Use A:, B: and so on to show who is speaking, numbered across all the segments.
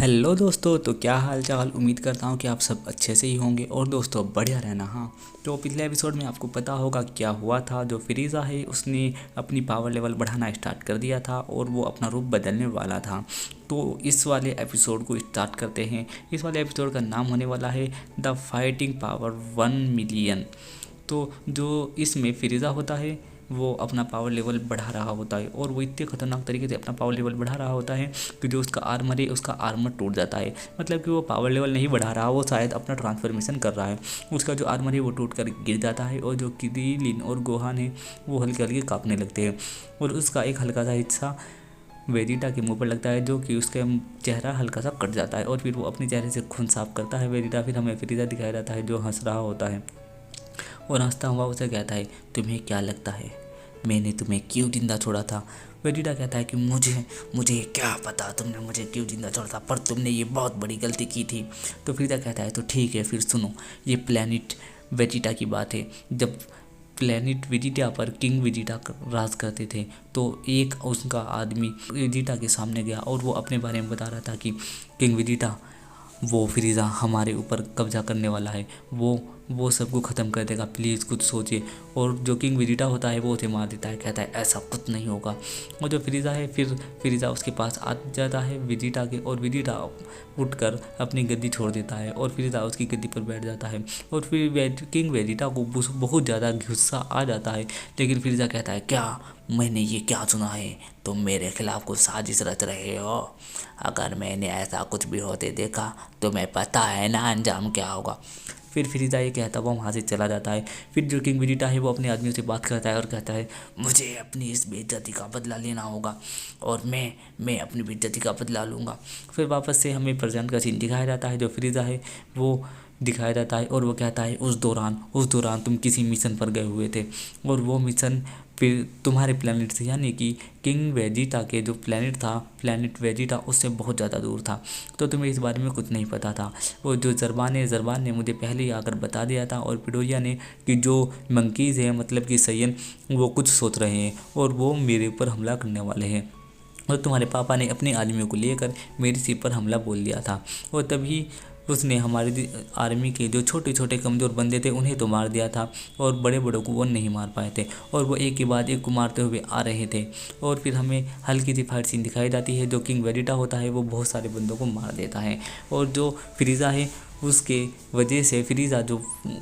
A: Hello दोस्तों, तो क्या हाल चाल। उम्मीद करता हूँ कि आप सब अच्छे से ही होंगे और दोस्तों बढ़िया रहना। हाँ, तो पिछले एपिसोड में आपको पता होगा क्या हुआ था। जो फ्रीज़ा है उसने अपनी पावर लेवल बढ़ाना स्टार्ट कर दिया था और वो अपना रूप बदलने वाला था। तो इस वाले एपिसोड को स्टार्ट करते हैं। इस वाले एपिसोड का नाम होने वाला है द फाइटिंग पावर 1 मिलियन। तो जो इसमें फ्रीज़ा होता है वो अपना पावर लेवल बढ़ा रहा होता है और वो इतने खतरनाक तरीके से अपना पावर लेवल बढ़ा रहा होता है कि जो उसका आर्मर है उसका आर्मर टूट जाता है। मतलब कि वो पावर लेवल नहीं बढ़ा रहा, वो शायद अपना ट्रांसफॉर्मेशन कर रहा है। उसका जो आर्मर है वो टूट कर गिर जाता है और जो क्रिलिन और गोहान है वो हल्के हल्के कांपने लगते हैं और उसका एक हल्का सा हिस्सा वेजिटा के मुंह पर लगता है, जो कि उसका चेहरा हल्का सा कट जाता है और फिर वो अपने चेहरे से खून साफ करता है वेजिटा। फिर हमें फ्रीज़ा दिखाया जाता है जो हंस रहा होता है और हंसता हुआ उसे कहता है, तुम्हें क्या लगता है मैंने तुम्हें क्यों जिंदा छोड़ा था। वेजिटा कहता है कि मुझे मुझे क्या पता तुमने मुझे क्यों जिंदा छोड़ा था, पर तुमने ये बहुत बड़ी गलती की थी। तो फ्रीज़ा कहता है तो ठीक है, फिर सुनो, ये प्लेनेट वेजिटा की बात है। जब प्लेनेट वेजिटा पर किंग वेजिटा राज करते थे तो एक उसका आदमी वेजिटा के सामने गया और वो अपने बारे में बता रहा था कि किंग वेजिटा, वो फ्रीज़ा हमारे ऊपर कब्जा करने वाला है, वो सबको ख़त्म कर देगा, प्लीज़ कुछ सोचिए। और जो किंग वेजिटा होता है वो उसे मार देता है, कहता है ऐसा कुछ नहीं होगा। और जो फ्रीज़ा है फिर फ्रीज़ा उसके पास आ जाता है वेजिटा के और वेजिटा उठकर अपनी गद्दी छोड़ देता है और फ्रीज़ा उसकी गद्दी पर बैठ जाता है। और फिर किंग वेजिटा को बहुत ज़्यादा गुस्सा आ जाता है, लेकिन फ्रीज़ा कहता है क्या मैंने ये क्या सुना है, तुम मेरे खिलाफ कुछ साजिश रच रहे हो। अगर मैंने ऐसा कुछ भी होते देखा तो मैं पता है ना अंजाम क्या होगा। फिर फ्रीज़ा ये कहता हुआ वहाँ से चला जाता है। फिर जो किंग वेजिटा है वो अपने आदमियों से बात करता है और कहता है मुझे अपनी इस बेइज्जती का बदला लेना होगा और मैं अपनी बेइज्जती का बदला लूँगा। फिर वापस से हमें प्रेजेंट का सीन दिखाया जाता है। जो फ्रीज़ा है वो दिखाया जाता है और वो कहता है उस दौरान तुम किसी मिशन पर गए हुए थे और वो मिशन फिर तुम्हारे प्लेनेट से यानी कि किंग वेजिटा के जो प्लेनेट था, प्लेनेट वेजिटा, उससे बहुत ज़्यादा दूर था। तो तुम्हें इस बारे में कुछ नहीं पता था। वो जो जरबान ने मुझे पहले ही आकर बता दिया था और पिडोरिया ने कि जो मंकीज़ हैं मतलब कि सयन वो कुछ सोच रहे हैं और वो मेरे ऊपर हमला करने वाले हैं। और तुम्हारे पापा ने अपने आदमियों को लेकर मेरी सिर पर हमला बोल दिया था और तभी उसने हमारी आर्मी के जो छोटे छोटे कमज़ोर बंदे थे उन्हें तो मार दिया था और बड़े बड़ों को वो नहीं मार पाए थे और वो एक के बाद एक को मारते हुए आ रहे थे। और फिर हमें हल्की सी फाइट सीन दिखाई जाती है। जो किंग वेजिटा होता है वो बहुत सारे बंदों को मार देता है और जो फ्रीज़ा है उसके वजह से फ्रीज़ा जो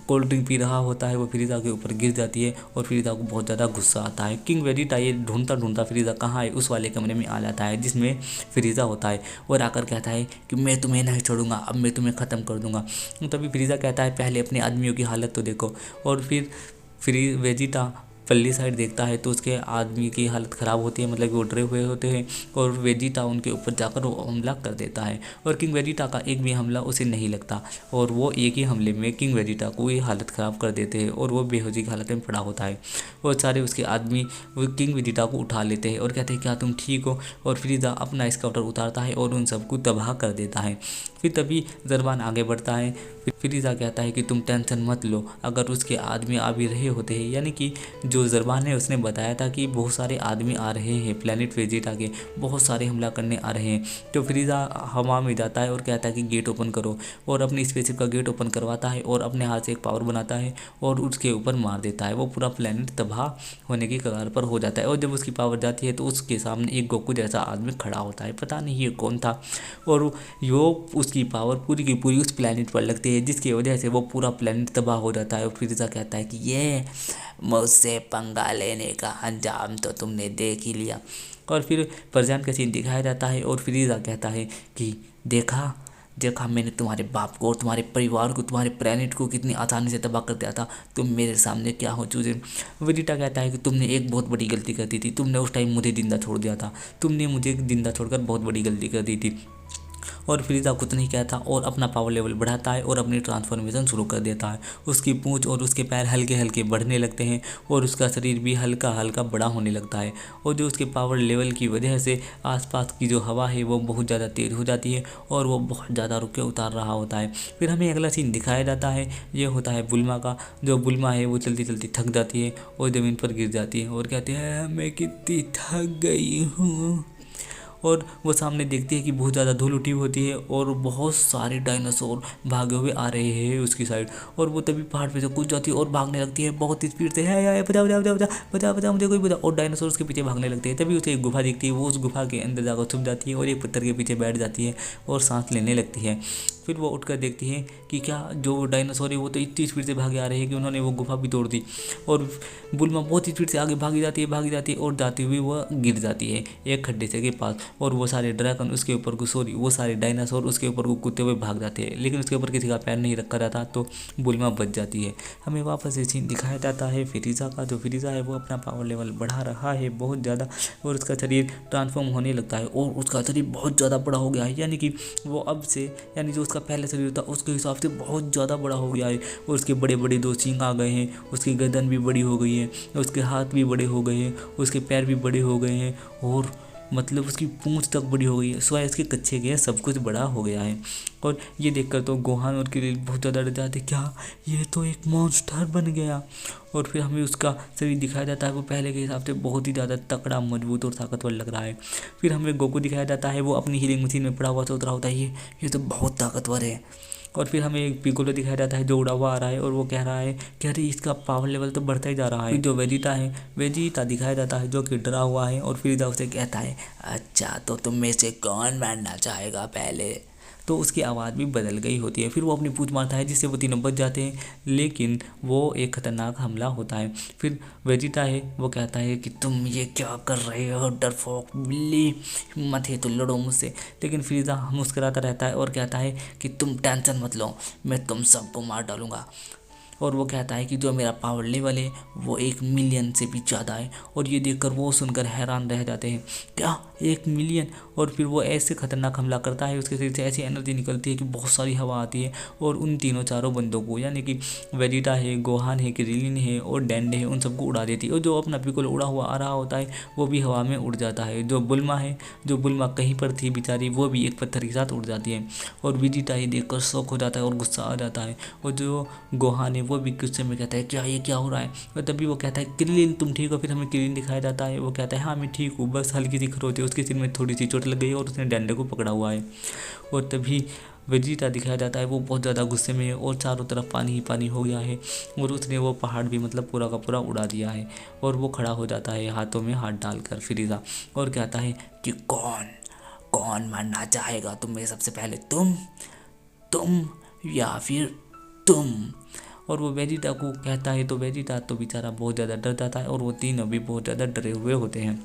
A: कोल्ड ड्रिंक पी रहा होता है वो फ्रीज़ा के ऊपर गिर जाती है और फ्रीज़ा को बहुत ज़्यादा गुस्सा आता है। किंग वेजिटा ये ढूंढता ढूंढता फ्रीज़ा कहाँ है उस वाले कमरे में आ जाता है जिसमें फ्रीज़ा होता है और आकर कहता है कि मैं तुम्हें नहीं छोड़ूंगा, अब मैं तुम्हें ख़त्म कर दूंगा। तभी फ्रीज़ा कहता है पहले अपने आदमियों की हालत तो देखो। और फिर वेजिटा पल्ली साइड देखता है तो उसके आदमी की हालत ख़राब होती है, मतलब कि वो डरे हुए होते हैं और वेजिटा उनके ऊपर जाकर वो हमला कर देता है और किंग वेजिटा का एक भी हमला उसे नहीं लगता और वो एक ही हमले में किंग वेजिटा को ये हालत ख़राब कर देते हैं और वो बेहोशी की हालत में पड़ा होता है। और सारे उसके आदमी वो किंग वेजिटा को उठा लेते हैं और कहते हैं क्या तुम ठीक हो। और फ्रीज़ा अपना स्काउटर उतारता है और उन सबको तबाह कर देता है। फिर तभी जरबान आगे बढ़ता है। फिर फ्रीज़ा कहता है कि तुम टेंशन मत लो, अगर उसके आदमी आ भी रहे होते हैं, यानी कि जो जरबान है उसने बताया था कि बहुत सारे आदमी आ रहे हैं प्लेनेट वेजिटा के, बहुत सारे हमला करने आ रहे हैं। तो फ्रीज़ा हवा में जाता है और कहता है कि गेट ओपन करो और अपनी स्पेसशिप का गेट ओपन करवाता है और अपने हाथ से एक पावर बनाता है और उसके ऊपर मार देता है। वो पूरा प्लेनेट तबाह होने की कगार पर हो जाता है और जब उसकी पावर जाती है तो उसके सामने एक गोकू जैसा आदमी खड़ा होता है, पता नहीं ये कौन था। और यो उसकी पावर पूरी की पूरी उस प्लेनेट पर लगती है जिसकी वजह से वो पूरा प्लेनेट तबाह हो जाता है। और फ्रीज़ा कहता है कि ये मुझसे पंगा लेने का अंजाम तो तुमने देख ही लिया। और फिर फरजान का सीन दिखाया जाता है और फ्रीज़ा कहता है कि देखा देखा मैंने तुम्हारे बाप को और तुम्हारे परिवार को, तुम्हारे प्लेनेट को कितनी आसानी से तबाह कर दिया था, तुम मेरे सामने क्या हो चूजे। वेजिटा कहता है कि तुमने एक बहुत बड़ी गलती कर दी थी, तुमने उस टाइम मुझे जिंदा छोड़ दिया था, तुमने मुझे जिंदा छोड़कर बहुत बड़ी गलती कर दी थी। और फ्रीज़ा कुछ नहीं कहता और अपना पावर लेवल बढ़ाता है और अपनी ट्रांसफॉर्मेशन शुरू कर देता है। उसकी पूंछ और उसके पैर हल्के हल्के बढ़ने लगते हैं और उसका शरीर भी हल्का हल्का बड़ा होने लगता है। और जो उसके पावर लेवल की वजह से आसपास की जो हवा है वो बहुत ज़्यादा तेज़ हो जाती है और वो बहुत ज़्यादा रुक के उतार रहा होता है। फिर हमें अगला सीन दिखाया जाता है, ये होता है बुल्मा का। जो बुल्मा है वो चलती चलती थक जाती है और ज़मीन पर गिर जाती है और कहती है मैं कितनी थक गई हूँ। और वो सामने देखती है कि बहुत ज़्यादा धूल उठी होती है और बहुत सारे डायनासोर भागे हुए आ रहे हैं उसकी साइड। और वो तभी पहाड़ पे से कूद जाती है और भागने लगती है बहुत ही स्पीड से, है बचा बचा बचा बचा बचा बचा मुझे कोई बचा। और डायनासोर उसके पीछे भागने लगते हैं। तभी उसे एक गुफा दिखती है, वो उस गुफा के अंदर जाकर छुप जाती है और एक पत्थर के पीछे बैठ जाती है और सांस लेने लगती है। फिर वो उठकर देखती है कि क्या जो डायनासोर है वो तो इतनी स्पीड से भागे आ रहे हैं कि उन्होंने वो गुफा भी तोड़ दी। और बुल्मा बहुत ही स्पीड से आगे भागी जाती है और जाती हुई वो गिर जाती है एक खड्डे से के पास। और वो सारे ड्रैगन उसके ऊपर को सॉरी वो सारे डायनासोर उसके ऊपर को कूदते हुए भाग जाते हैं, लेकिन उसके ऊपर किसी का पैर नहीं रखा रहता तो बुल्मा बच जाती है। हमें वापस ये सीन दिखाया जाता है फिरीज़ा का। जो फिरीज़ा है वो अपना पावर लेवल बढ़ा रहा है बहुत ज़्यादा और उसका शरीर ट्रांसफॉर्म होने लगता है और उसका शरीर बहुत ज़्यादा बड़ा हो गया है, यानी कि वो अब से यानी जो उसका पहले शरीर था उसके हिसाब से बहुत ज़्यादा बड़ा हो गया है। और उसके बड़े बड़े 2 सींग आ गए हैं, उसकी गर्दन भी बड़ी हो गई है, उसके हाथ भी बड़े हो गए हैं, उसके पैर भी बड़े हो गए हैं और मतलब उसकी पूंछ तक बड़ी हो गई है, सिवाय इसके कच्चे गए सब कुछ बड़ा हो गया है। और ये देखकर तो गोहान और किरिल बहुत ज़्यादा डर जाते, क्या ये तो एक मॉन्स्टर बन गया। और फिर हमें उसका शरीर दिखाया जाता है, वो पहले के हिसाब से बहुत ही ज़्यादा तकड़ा मजबूत और ताकतवर लग रहा है। फिर हमें गोकू दिखाया जाता है, वो अपनी हीलिंग मशीन में पड़ा हुआ सोच रहा होता है ये तो बहुत ताकतवर है। और फिर हमें एक पिकोलो दिखाया जाता है जो उड़ा हुआ आ रहा है और वो कह रहा है कि अरे इसका पावर लेवल तो बढ़ता ही जा रहा है। फिर जो वेजिटा दिखाया जाता है जो कि डरा हुआ है और फिर उसे कहता है अच्छा तो तुम में से कौन मारना चाहेगा पहले। तो उसकी आवाज़ भी बदल गई होती है। फिर वो अपनी पूंछ मारता है जिससे वो तीनों बच जाते हैं, लेकिन वो एक खतरनाक हमला होता है। फिर वेजिटा है वो कहता है कि तुम ये क्या कर रहे हो डरपोक बिल्ली, हिम्मत है तो लड़ो मुझसे। लेकिन फिरीज़ा मुस्कुराता रहता है और कहता है कि तुम टेंशन मत लो, मैं तुम सबको मार डालूंगा। और वो कहता है कि जो मेरा पावर लेवल है वो 1 मिलियन से भी ज़्यादा है। और ये देखकर वो सुनकर हैरान रह जाते हैं, क्या 1 मिलियन। और फिर वो ऐसे खतरनाक हमला करता है, उसके शरीर से ऐसी एनर्जी निकलती है कि बहुत सारी हवा आती है और उन तीनों चारों बंदों को यानी कि वेजिटा है, गोहान है, क्रिलिन है और डेंडे है उन सबको उड़ा देती है। और जो अपना पिकोलो उड़ा हुआ आ रहा होता है वो भी हवा में उड़ जाता है। जो बुल्मा कहीं पर थी बेचारी वो भी एक पत्थर के साथ उड़ जाती है। और वेजिटा ये देखकर शौक हो जाता है और गुस्सा आ जाता है। और जो गोहान है वो भी गुस्से में कहता है क्या ये क्या हो रहा है। और तभी वो कहता है क्रिलिन तुम ठीक हो। फिर हमें क्रिलिन दिखाया जाता है, वो कहता है हाँ मैं ठीक हूँ, बस हल्की सी खरोच है, उसके सिर में थोड़ी सी चोट लग गई है और उसने डंडे को पकड़ा हुआ है। और तभी वेजिटा दिखाया जाता है, वो बहुत ज़्यादा गुस्से में है और चारों तरफ पानी ही पानी हो गया है और उसने वो पहाड़ भी मतलब पूरा का पूरा उड़ा दिया है। और वो खड़ा हो जाता है हाथों में हाथ डालकर फिरीज़ा और कहता है कि कौन मरना चाहेगा तुम में सबसे पहले, तुम या फिर तुम। और वो वेजिटा को कहता है तो वेजिटा तो बेचारा बहुत ज़्यादा डर जाता है और वो तीनों भी बहुत ज़्यादा डरे हुए होते हैं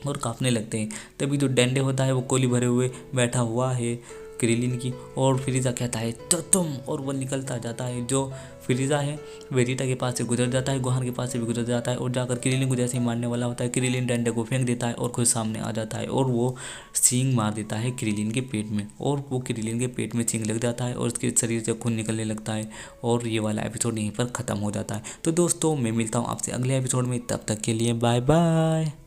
A: और कांपने लगते हैं। तभी जो डेंडे होता है वो कोली भरे हुए बैठा हुआ है क्रिलिन की। और फिरीज़ा कहता है तो तुम, और वो निकलता जाता है। जो फिरीज़ा है वेजिटा के पास से गुजर जाता है, गोहान के पास से भी गुजर जाता है और जाकर क्रिलिन को जैसे ही मारने वाला होता है क्रिलिन डंडे को फेंक देता है और खुद सामने आ जाता है और वो सींग मार देता है क्रिलिन के पेट में। और वो क्रिलिन के पेट में सींग लग जाता है और उसके शरीर से खून निकलने लगता है और ये वाला एपिसोड यहीं पर ख़त्म हो जाता है। तो दोस्तों मैं मिलता हूँ आपसे अगले एपिसोड में, तब तक के लिए बाय बाय।